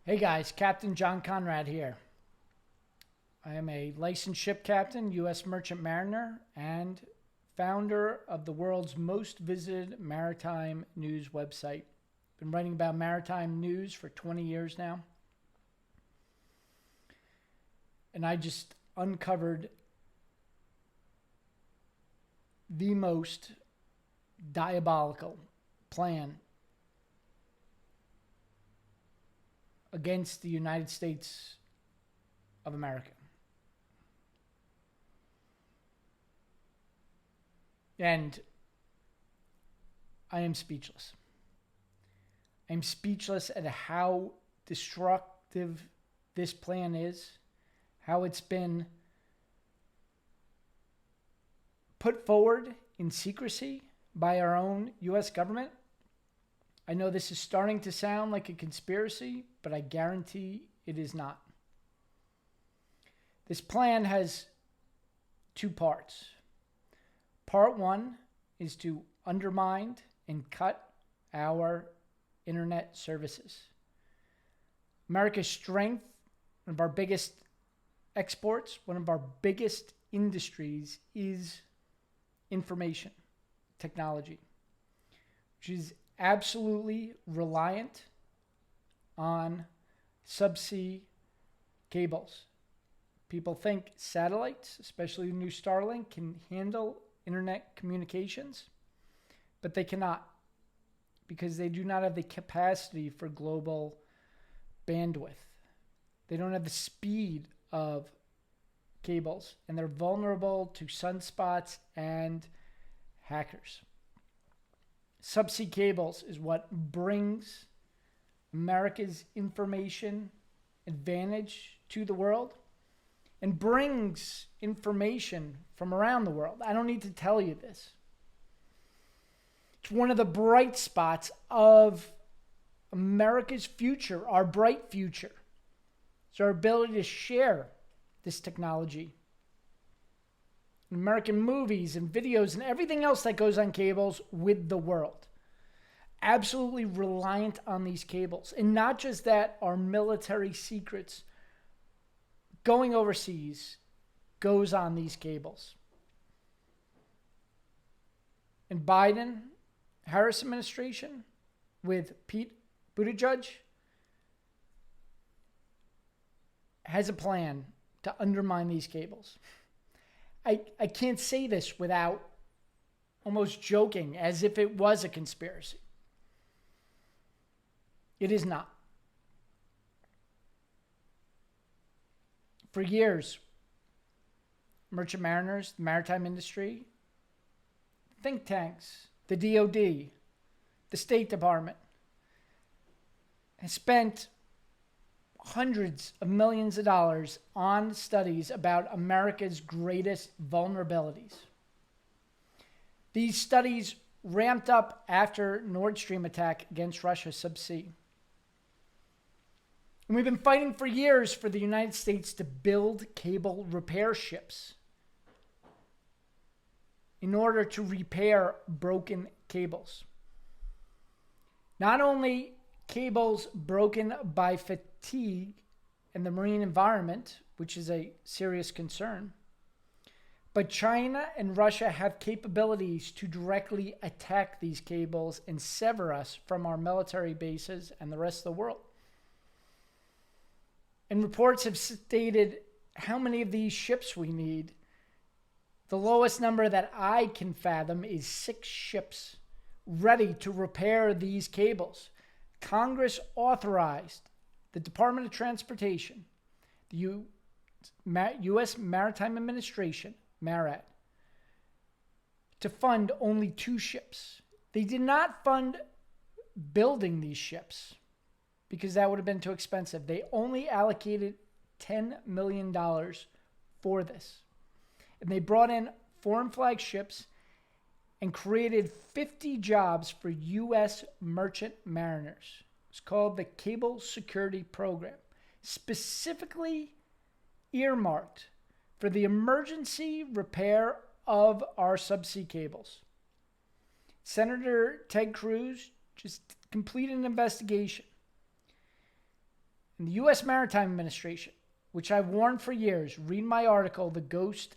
Hey guys, Captain John Conrad here. I am a licensed ship captain, U.S. Merchant Mariner, and founder of the world's most visited maritime news website. Been writing about maritime news for 20 years now. And I just uncovered the most diabolical plan against the United States of America. And I am speechless. I'm speechless at how destructive this plan is, how it's been put forward in secrecy by our own U.S. government. I know this is starting to sound like a conspiracy, but I guarantee it is not. This plan has two parts. Part one is to undermine and cut our internet services. America's strength, one of our biggest exports, one of our biggest industries is information technology, which is absolutely reliant on subsea cables. People think satellites, especially the new Starlink, can handle internet communications, but they cannot because they do not have the capacity for global bandwidth. They don't have the speed of cables, and they're vulnerable to sunspots and hackers. Subsea cables is what brings America's information advantage to the world and brings information from around the world. I don't need to tell you this. It's one of the bright spots of America's future, our bright future. It's our ability to share this technology. American movies and videos and everything else that goes on cables with the world. Absolutely reliant on these cables. And not just that, our military secrets going overseas goes on these cables. And Biden, Harris administration with Pete Buttigieg has a plan to undermine these cables. I can't say this without almost joking as if it was a conspiracy. It is not. For years, merchant mariners, the maritime industry, think tanks, the DOD, the State Department has spent hundreds of millions of dollars on studies about America's greatest vulnerabilities. These studies ramped up after Nord Stream attack against Russia subsea. And we've been fighting for years for the United States to build cable repair ships in order to repair broken cables. Not only cables broken by fatigue in the marine environment, which is a serious concern, but China and Russia have capabilities to directly attack these cables and sever us from our military bases and the rest of the world. And reports have stated how many of these ships we need. The lowest number that I can fathom is 6 ships ready to repair these cables. Congress authorized the Department of Transportation, the U.S. Maritime Administration, MARAD, to fund only 2 ships. They did not fund building these ships because that would have been too expensive. They only allocated $10 million for this. And they brought in foreign flag ships and created 50 jobs for U.S. merchant mariners. It's called the Cable Security Program, specifically earmarked for the emergency repair of our subsea cables. Senator Ted Cruz just completed an investigation And the U.S. Maritime Administration, which I've warned for years, read my article, The Ghost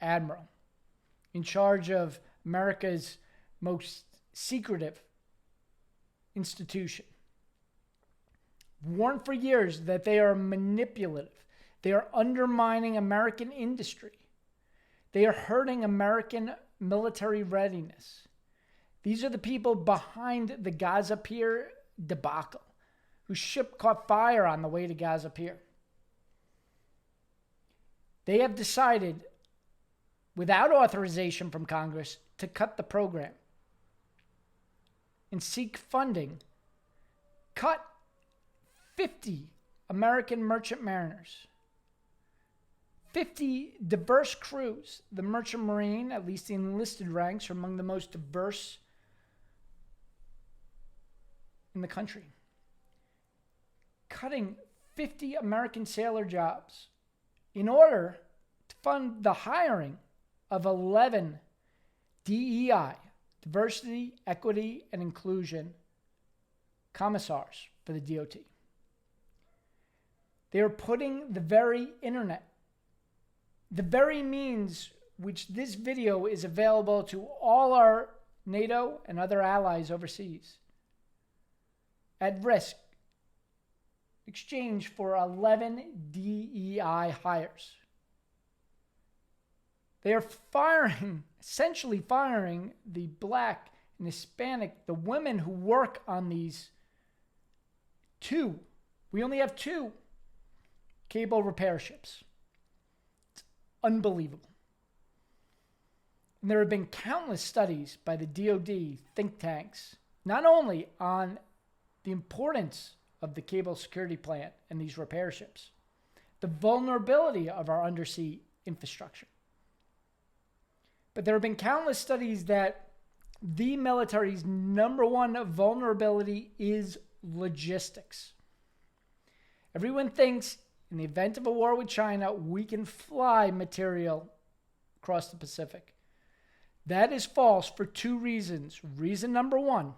Admiral, in charge of America's most secretive institution, warned for years that they are manipulative. They are undermining American industry. They are hurting American military readiness. These are the people behind the Gaza Pier debacle, whose ship caught fire on the way to Gaza Pier. They have decided, without authorization from Congress, to cut the program and seek funding, cut 50 American merchant mariners, 50 diverse crews. The Merchant Marine, at least the enlisted ranks, are among the most diverse in the country. Cutting 50 American sailor jobs in order to fund the hiring of 11 DEI, Diversity, Equity, and Inclusion commissars for the DOT. They are putting the very internet, the very means which this video is available to all our NATO and other allies overseas, at risk in exchange for 11 DEI hires. They are essentially firing the Black and Hispanic, the women who work on these we only have 2 cable repair ships. It's unbelievable. And there have been countless studies by the DoD think tanks, not only on the importance of the cable security plant and these repair ships, the vulnerability of our undersea infrastructure. But there have been countless studies that the military's number one vulnerability is logistics. Everyone thinks in the event of a war with China, we can fly material across the Pacific. That is false for 2 reasons. Reason number 1,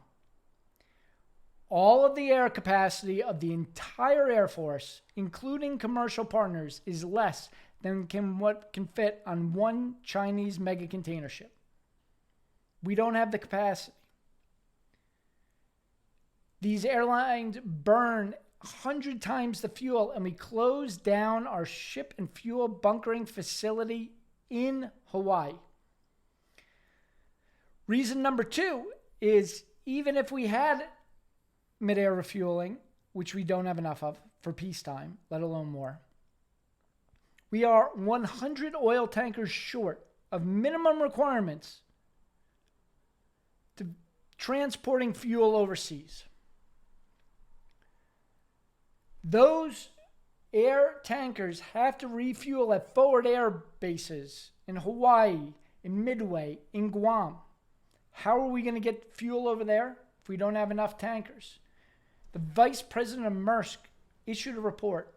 all of the air capacity of the entire Air Force, including commercial partners, is less than what can fit on one Chinese mega container ship. We don't have the capacity. These airlines burn 100 times the fuel, and we close down our ship and fuel bunkering facility in Hawaii. Reason number 2 is, even if we had mid-air refueling, which we don't have enough of for peacetime, let alone war, we are 100 oil tankers short of minimum requirements to transporting fuel overseas. Those air tankers have to refuel at forward air bases in Hawaii, in Midway, in Guam. How are we going to get fuel over there if we don't have enough tankers? The vice president of Maersk issued a report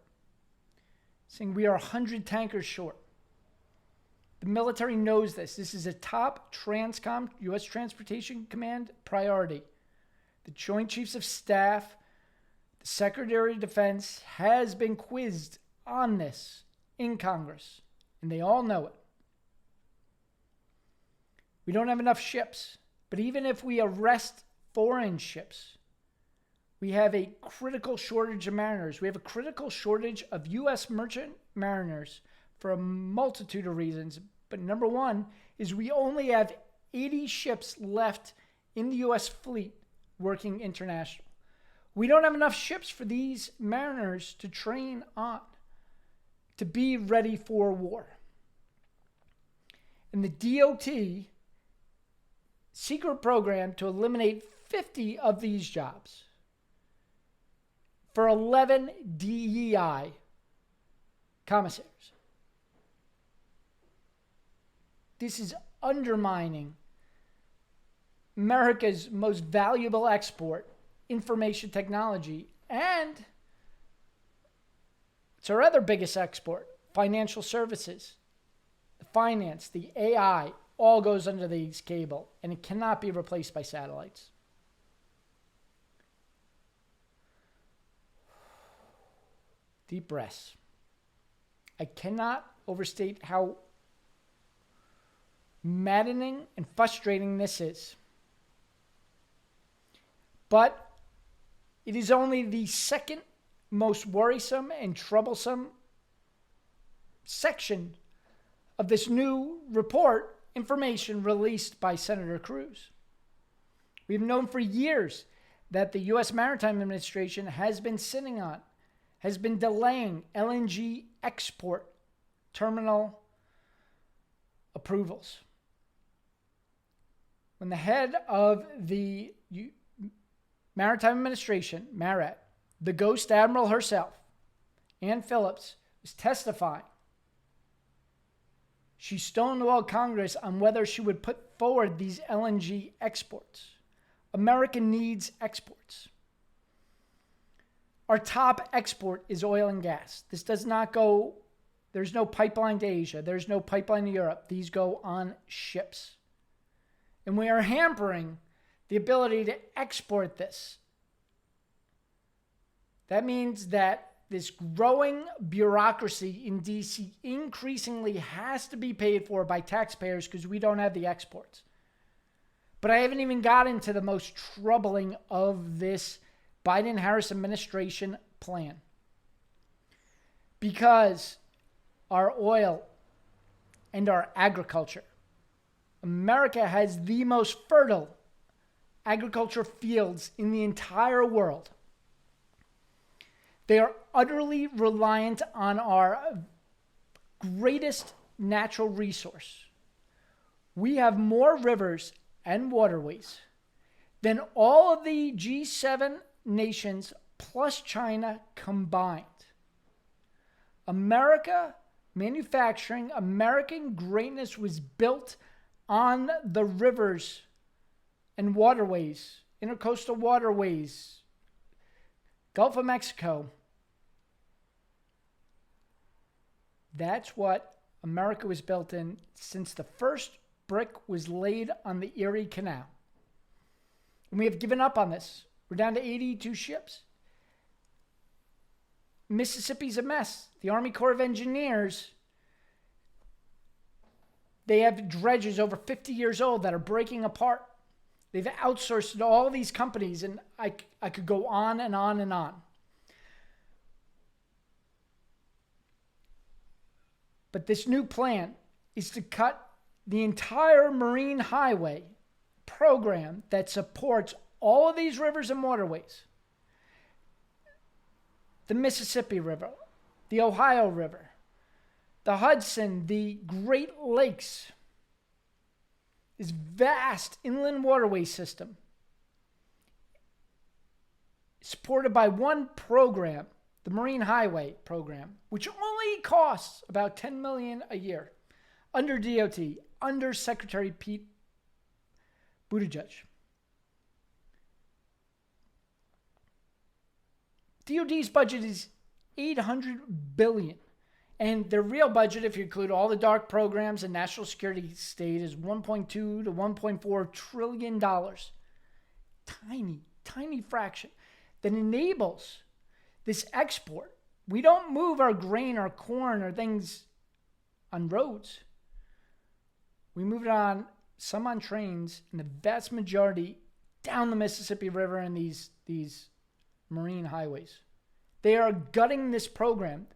saying we are 100 tankers short. The military knows this. This is a top TRANSCOM, U.S. Transportation Command priority. The Joint Chiefs of Staff, the Secretary of Defense has been quizzed on this in Congress, and they all know it. We don't have enough ships, but even if we arrest foreign ships, we have a critical shortage of mariners. We have a critical shortage of U.S. merchant mariners for a multitude of reasons. But number 1 is we only have 80 ships left in the U.S. fleet working international. We don't have enough ships for these mariners to train on, to be ready for war. And the DOT secret program to eliminate 50 of these jobs for 11 DEI commissaries. This is undermining America's most valuable export, information technology, and it's our other biggest export, financial services. The finance, the AI, all goes under these cable, and it cannot be replaced by satellites. Deep breaths. I cannot overstate how maddening and frustrating this is. But it is only the second most worrisome and troublesome section of this new report, information released by Senator Cruz. We've known for years that the U.S. Maritime Administration has been delaying LNG export terminal approvals. When the head of the Maritime Administration, MARAD, the Ghost Admiral herself, Ann Phillips, was testifying, she stonewalled Congress on whether she would put forward these LNG exports. America needs exports. Our top export is oil and gas. This does not go, there's no pipeline to Asia. There's no pipeline to Europe. These go on ships. And we are hampering the ability to export this. That means that this growing bureaucracy in DC increasingly has to be paid for by taxpayers because we don't have the exports. But I haven't even gotten to the most troubling of this Biden-Harris administration plan. Because our oil and our agriculture, America has the most fertile agriculture fields in the entire world. They are utterly reliant on our greatest natural resource. We have more rivers and waterways than all of the G7 nations plus China combined. America, manufacturing, American greatness was built on the rivers and waterways, intercoastal waterways, Gulf of Mexico. That's what America was built in since the first brick was laid on the Erie Canal. And we have given up on this. We're down to 82 ships. Mississippi's a mess. The Army Corps of Engineers, they have dredges over 50 years old that are breaking apart. They've outsourced to all these companies, and I could go on and on and on. But this new plan is to cut the entire Marine Highway program that supports all of these rivers and waterways. The Mississippi River, the Ohio River, the Hudson, the Great Lakes, this vast inland waterway system supported by one program, the Marine Highway program, which only costs about $10 million a year under DOT, under Secretary Pete Buttigieg. DOD's budget is $800 billion. And their real budget, if you include all the dark programs and national security state, is $1.2 to $1.4 trillion. Tiny, tiny fraction that enables this export. We don't move our grain or corn or things on roads. We move it on, some on trains, and the vast majority down the Mississippi River and these marine highways. They are gutting this program.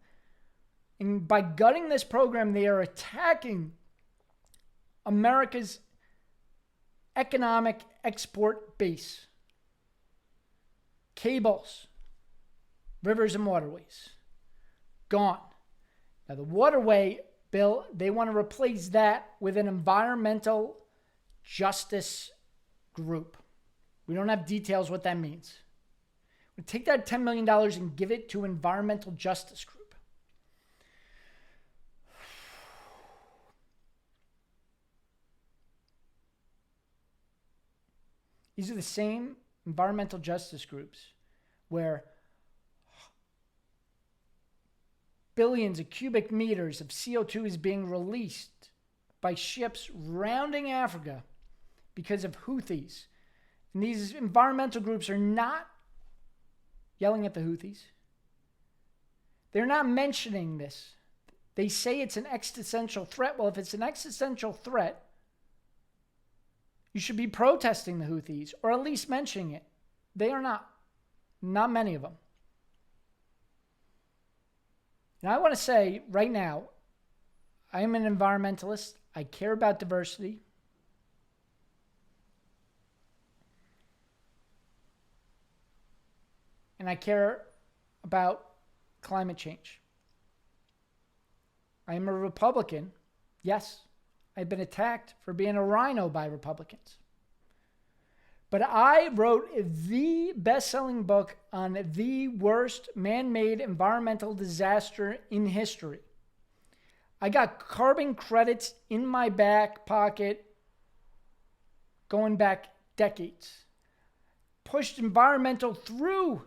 And by gutting this program, they are attacking America's economic export base. Cables, rivers and waterways, gone. Now the waterway bill, they want to replace that with an environmental justice group. We don't have details what that means. We take that $10 million and give it to environmental justice group. These are the same environmental justice groups where billions of cubic meters of CO2 is being released by ships rounding Africa because of Houthis. And these environmental groups are not yelling at the Houthis. They're not mentioning this. They say it's an existential threat. Well, if it's an existential threat, you should be protesting the Houthis or at least mentioning it. They are not. Not many of them. And I want to say right now, I am an environmentalist. I care about diversity. And I care about climate change. I am a Republican. Yes, I've been attacked for being a rhino by Republicans. But I wrote the best-selling book on the worst man-made environmental disaster in history. I got carbon credits in my back pocket going back decades. Pushed environmental through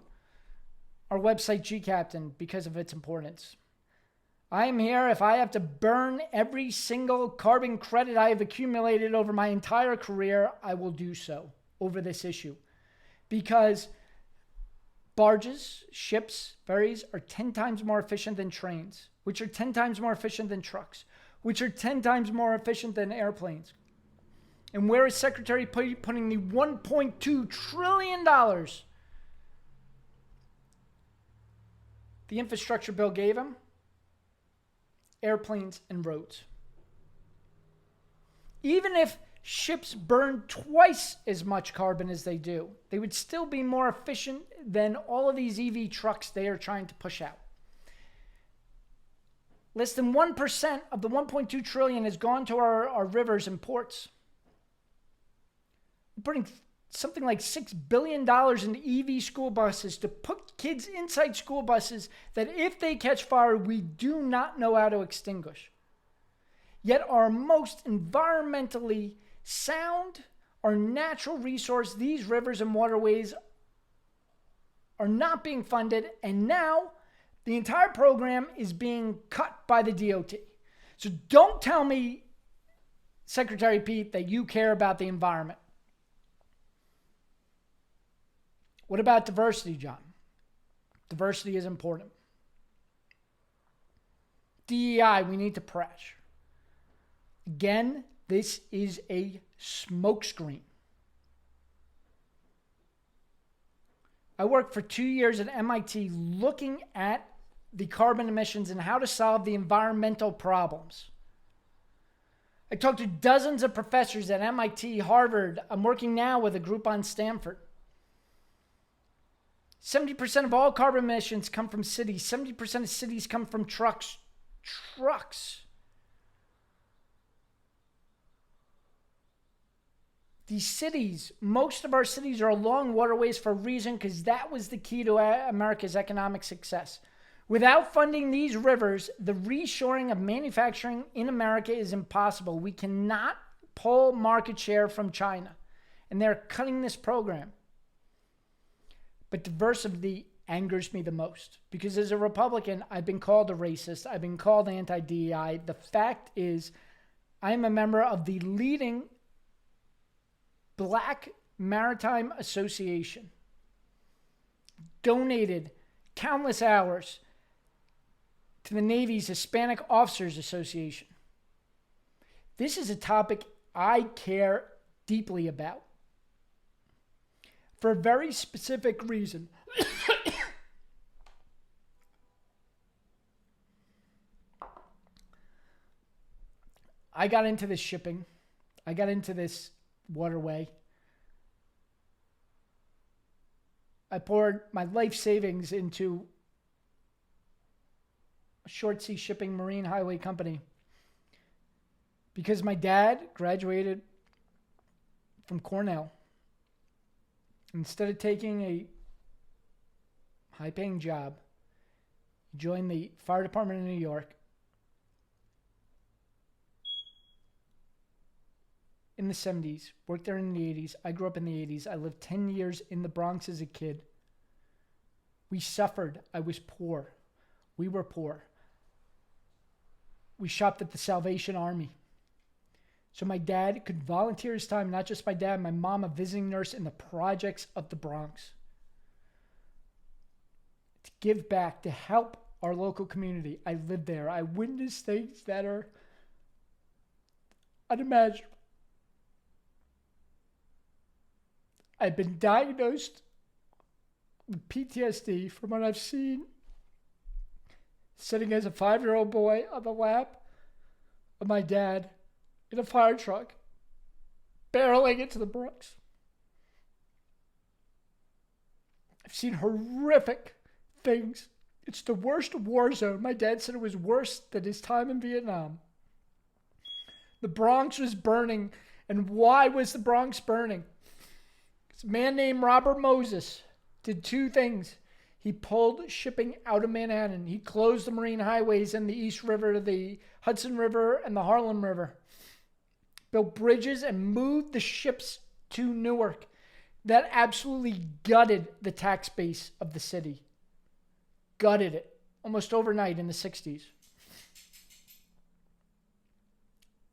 our website, GCaptain, because of its importance. I am here. If I have to burn every single carbon credit I have accumulated over my entire career, I will do so over this issue. Because barges, ships, ferries are 10 times more efficient than trains, which are 10 times more efficient than trucks, which are 10 times more efficient than airplanes. And where is Secretary putting the $1.2 trillion the infrastructure bill gave him? Airplanes and roads. Even if ships burn twice as much carbon as they do, they would still be more efficient than all of these EV trucks they are trying to push out. Less than 1% of the 1.2 trillion has gone to our rivers and ports. We're putting something like $6 billion into EV school buses to put kids inside school buses that if they catch fire, we do not know how to extinguish. Yet our most environmentally sound, our natural resource, these rivers and waterways are not being funded, and now the entire program is being cut by the DOT. So don't tell me, Secretary Pete, that you care about the environment. What about diversity, John? Diversity is important. DEI, we need to press. Again, this is a smokescreen. I worked for 2 years at MIT looking at the carbon emissions and how to solve the environmental problems. I talked to dozens of professors at MIT, Harvard. I'm working now with a group on Stanford. 70% of all carbon emissions come from cities. 70% of cities come from trucks. Trucks. These cities, most of our cities are along waterways for a reason, because that was the key to America's economic success. Without funding these rivers, the reshoring of manufacturing in America is impossible. We cannot pull market share from China, and they're cutting this program. But diversity angers me the most, because as a Republican, I've been called a racist. I've been called anti-DEI. The fact is, I'm a member of the leading Black Maritime Association. Donated countless hours to the Navy's Hispanic Officers Association. This is a topic I care deeply about, for a very specific reason. I got into this shipping. I got into this waterway. I poured my life savings into a short sea shipping marine highway company because my dad graduated from Cornell. Instead of taking a high-paying job, he joined the fire department in New York. In the 70s, worked there in the 80s. I grew up in the 80s. I lived 10 years in the Bronx as a kid. We suffered. I was poor. We were poor. We shopped at the Salvation Army. So my dad could volunteer his time, not just my dad, my mom, a visiting nurse in the projects of the Bronx, to give back, to help our local community. I lived there. I witnessed things that are unimaginable. I've been diagnosed with PTSD from what I've seen sitting as a 5-year-old boy on the lap of my dad in a fire truck, barreling into the Bronx. I've seen horrific things. It's the worst war zone. My dad said it was worse than his time in Vietnam. The Bronx was burning. And why was the Bronx burning? A man named Robert Moses did two things. He pulled shipping out of Manhattan. He closed the marine highways in the East River, the Hudson River, and the Harlem River. Built bridges and moved the ships to Newark. That absolutely gutted the tax base of the city. Gutted it almost overnight in the 60s.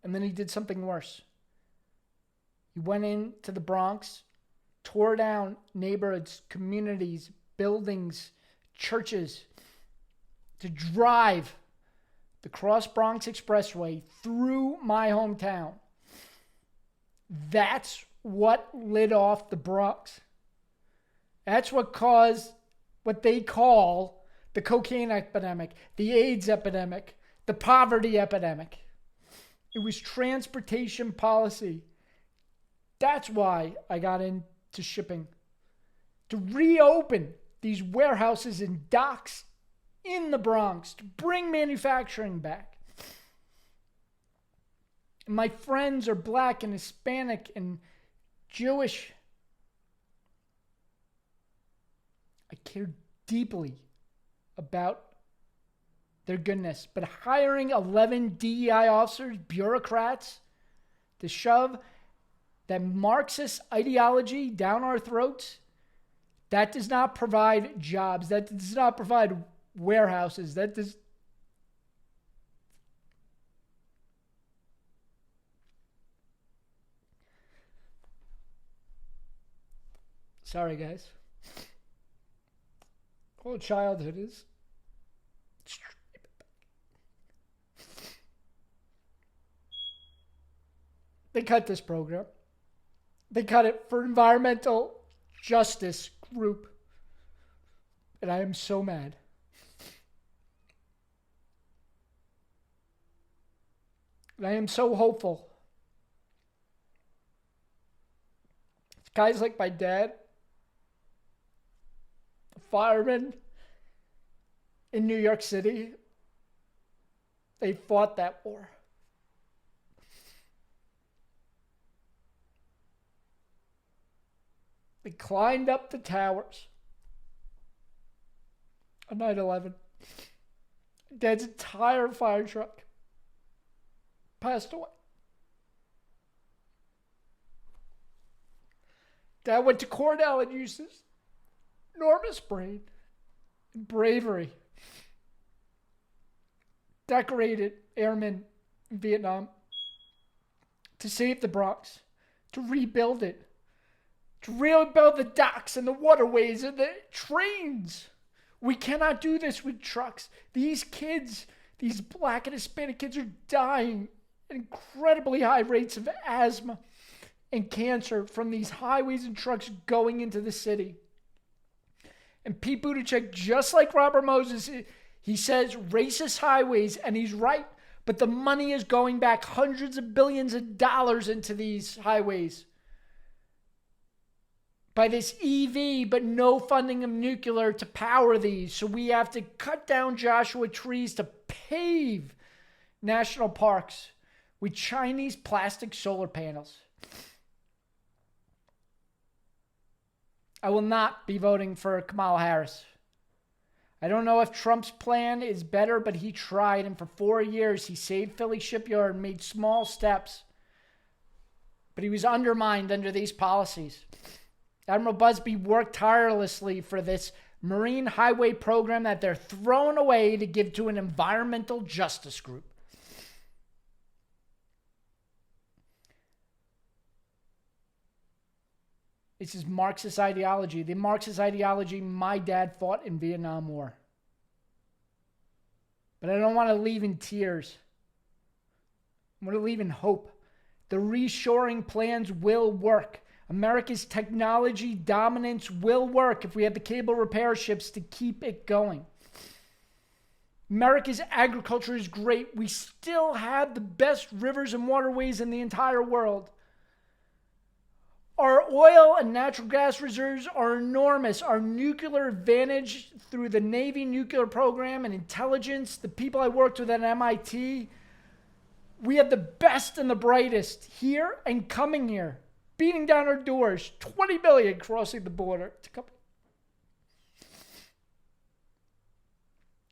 And then he did something worse. He went into the Bronx, tore down neighborhoods, communities, buildings, churches to drive the Cross Bronx Expressway through my hometown. That's what lit off the Bronx. That's what caused what they call the cocaine epidemic, the AIDS epidemic, the poverty epidemic. It was transportation policy. That's why I got into shipping. To reopen these warehouses and docks in the Bronx, to bring manufacturing back. My friends are Black and Hispanic and Jewish. I care deeply about their goodness, but hiring 11 DEI officers, bureaucrats, to shove that Marxist ideology down our throats, that does not provide jobs. That does not provide warehouses. That does. Sorry, guys. Whole childhood is. They cut this program. They cut it for environmental justice group. And I am so mad. And I am so hopeful. It's guys like my dad, the firemen in New York City, they fought that war. They climbed up the towers on 9/11. Dad's entire fire truck passed away. Dad went to Cornell and used his enormous brain and bravery. Decorated airmen in Vietnam to save the Bronx, to rebuild it, to rebuild the docks and the waterways and the trains. We cannot do this with trucks. These kids, these Black and Hispanic kids, are dying at incredibly high rates of asthma and cancer from these highways and trucks going into the city. And Pete Buttigieg, just like Robert Moses, he says racist highways, and he's right. But the money is going back hundreds of billions of dollars into these highways by this EV, but no funding of nuclear to power these. So we have to cut down Joshua trees to pave national parks with Chinese plastic solar panels. I will not be voting for Kamala Harris. I don't know if Trump's plan is better, but he tried, and for 4 years he saved Philly Shipyard and made small steps. But he was undermined under these policies. Admiral Busby worked tirelessly for this marine highway program that they're throwing away to give to an environmental justice group. This is Marxist ideology. The Marxist ideology my dad fought in Vietnam War. But I don't want to leave in tears. I want to leave in hope. The reshoring plans will work. America's technology dominance will work if we have the cable repair ships to keep it going. America's agriculture is great. We still have the best rivers and waterways in the entire world. Our oil and natural gas reserves are enormous. Our nuclear advantage through the Navy nuclear program and intelligence, the people I worked with at MIT, we have the best and the brightest here and coming here, beating down our doors, 20 million crossing the border.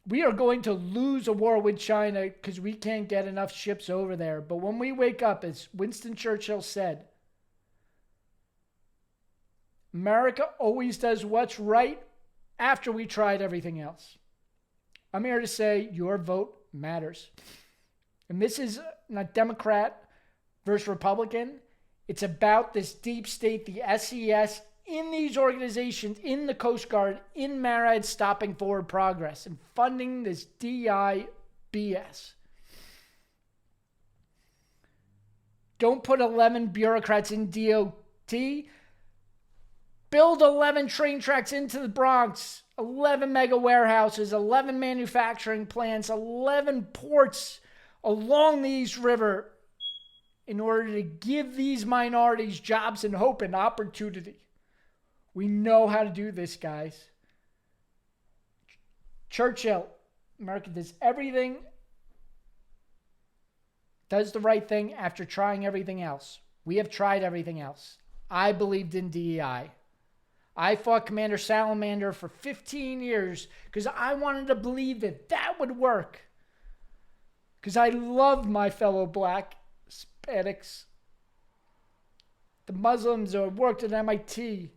We are going to lose a war with China because we can't get enough ships over there. But when we wake up, as Winston Churchill said, America always does what's right after we tried everything else. I'm here to say your vote matters. And this is not Democrat versus Republican. It's about this deep state, the SES, in these organizations, in the Coast Guard, in MARAD, stopping forward progress and funding this DI BS. Don't put 11 bureaucrats in DOT. Build 11 train tracks into the Bronx, 11 mega warehouses, 11 manufacturing plants, 11 ports along the East River in order to give these minorities jobs and hope and opportunity. We know how to do this, guys. Churchill, America does everything, does the right thing after trying everything else. We have tried everything else. I believed in DEI. I fought Commander Salamander for 15 years because I wanted to believe that that would work. Because I love my fellow black Hispanics, the Muslims who worked at MIT,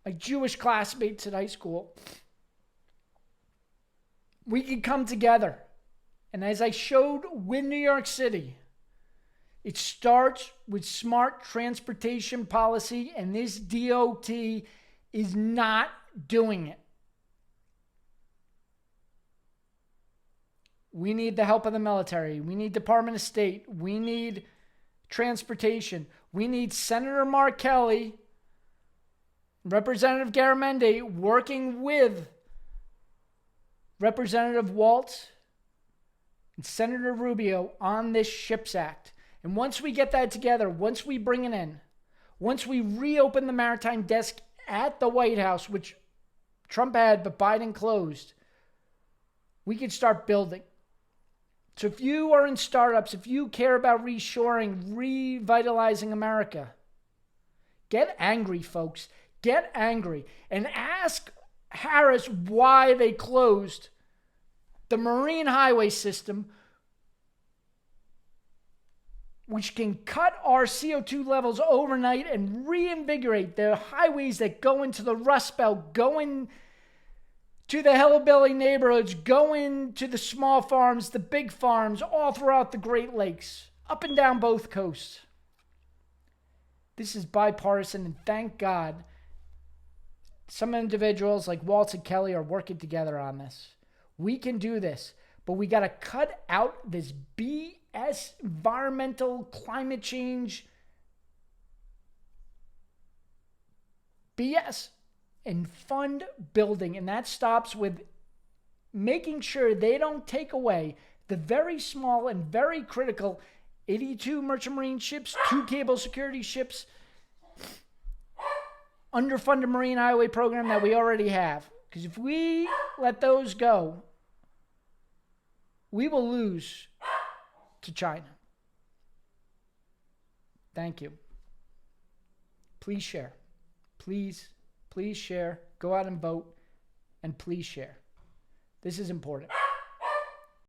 my Jewish classmates in high school. We can come together. And as I showed with New York City, it starts with smart transportation policy, and this DOT is not doing it. We need the help of the military. We need Department of State. We need transportation. We need Senator Mark Kelly, Representative Garamendi working with Representative Waltz and Senator Rubio on this SHIPS Act. And once we get that together, once we bring it in, once we reopen the maritime desk at the White House, which Trump had but Biden closed, we can start building. So if you are in startups, if you care about reshoring, revitalizing America, get angry, folks. Get angry and ask Harris why they closed the Marine Highway System, which can cut our CO2 levels overnight and reinvigorate the highways that go into the Rust Belt, go into the hillbilly neighborhoods, go into the small farms, the big farms, all throughout the Great Lakes, up and down both coasts. This is bipartisan, and thank God some individuals like Waltz and Kelly are working together on this. We can do this, but we got to cut out this BS environmental climate change BS and fund building. And that stops with making sure they don't take away the very small and very critical 82 merchant marine ships, 2 cable security ships, underfunded Marine Highway program that we already have. Because if we let those go, we will lose to China. Thank you. Please share. Please share. Go out and vote. And please share. This is important.